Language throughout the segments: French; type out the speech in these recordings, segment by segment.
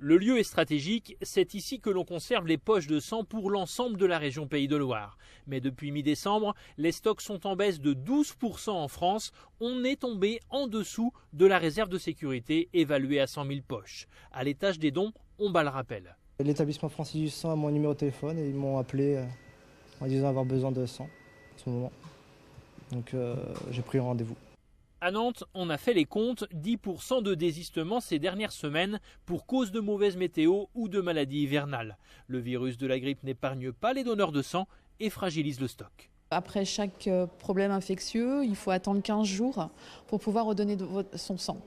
Le lieu est stratégique, c'est ici que l'on conserve les poches de sang pour l'ensemble de la région Pays de Loire. Mais depuis mi-décembre, les stocks sont en baisse de 12% en France. On est tombé en dessous de la réserve de sécurité évaluée à 100 000 poches. À l'étage des dons, on bat le rappel. L'établissement Francis du Sang a mon numéro de téléphone et ils m'ont appelé en disant avoir besoin de sang en ce moment. Donc j'ai pris rendez-vous. À Nantes, on a fait les comptes, 10% de désistement ces dernières semaines pour cause de mauvaise météo ou de maladies hivernales. Le virus de la grippe n'épargne pas les donneurs de sang et fragilise le stock. Après chaque problème infectieux, il faut attendre 15 jours pour pouvoir redonner son sang.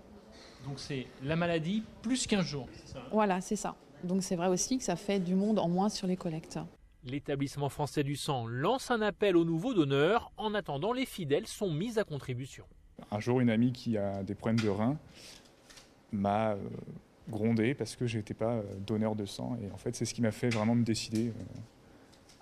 Donc c'est la maladie plus 15 jours, c'est ça ? Voilà, c'est ça. Donc c'est vrai aussi que ça fait du monde en moins sur les collectes. L'établissement français du sang lance un appel aux nouveaux donneurs. En attendant, les fidèles sont mis à contribution. Un jour, une amie qui a des problèmes de reins m'a grondé parce que je n'étais pas donneur de sang. Et en fait, c'est ce qui m'a fait vraiment me décider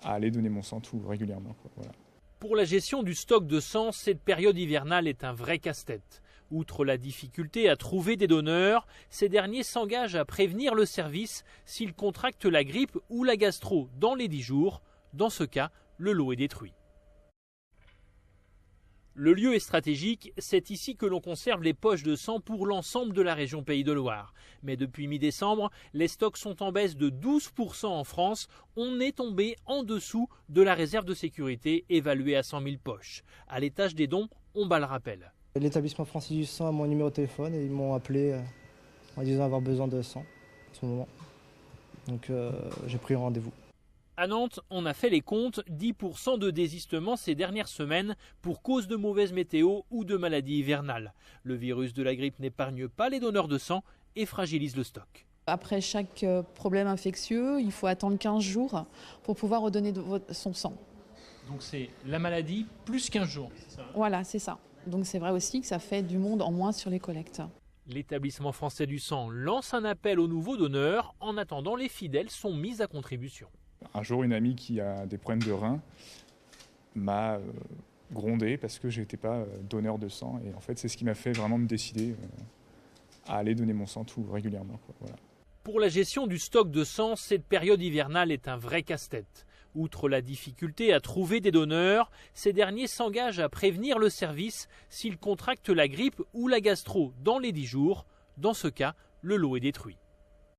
à aller donner mon sang tout régulièrement. Voilà. Pour la gestion du stock de sang, cette période hivernale est un vrai casse-tête. Outre la difficulté à trouver des donneurs, ces derniers s'engagent à prévenir le service s'ils contractent la grippe ou la gastro dans les 10 jours. Dans ce cas, le lot est détruit. Le lieu est stratégique, c'est ici que l'on conserve les poches de sang pour l'ensemble de la région Pays de Loire. Mais depuis mi-décembre, les stocks sont en baisse de 12% en France. On est tombé en dessous de la réserve de sécurité évaluée à 100 000 poches. À l'étage des dons, on bat le rappel. L'établissement Francis du Sang a mon numéro de téléphone et ils m'ont appelé en disant avoir besoin de sang en ce moment. Donc j'ai pris rendez-vous. À Nantes, on a fait les comptes, 10% de désistement ces dernières semaines pour cause de mauvaise météo ou de maladies hivernales. Le virus de la grippe n'épargne pas les donneurs de sang et fragilise le stock. Après chaque problème infectieux, il faut attendre 15 jours pour pouvoir redonner son sang. Donc c'est la maladie plus 15 jours, c'est ça ? Voilà, c'est ça. Donc c'est vrai aussi que ça fait du monde en moins sur les collectes. L'établissement français du sang lance un appel aux nouveaux donneurs. En attendant, les fidèles sont mis à contribution. Un jour, une amie qui a des problèmes de reins m'a grondé parce que je n'étais pas donneur de sang. Et en fait, c'est ce qui m'a fait vraiment me décider à aller donner mon sang tout régulièrement. Voilà. Pour la gestion du stock de sang, cette période hivernale est un vrai casse-tête. Outre la difficulté à trouver des donneurs, ces derniers s'engagent à prévenir le service s'ils contractent la grippe ou la gastro dans les 10 jours. Dans ce cas, le lot est détruit.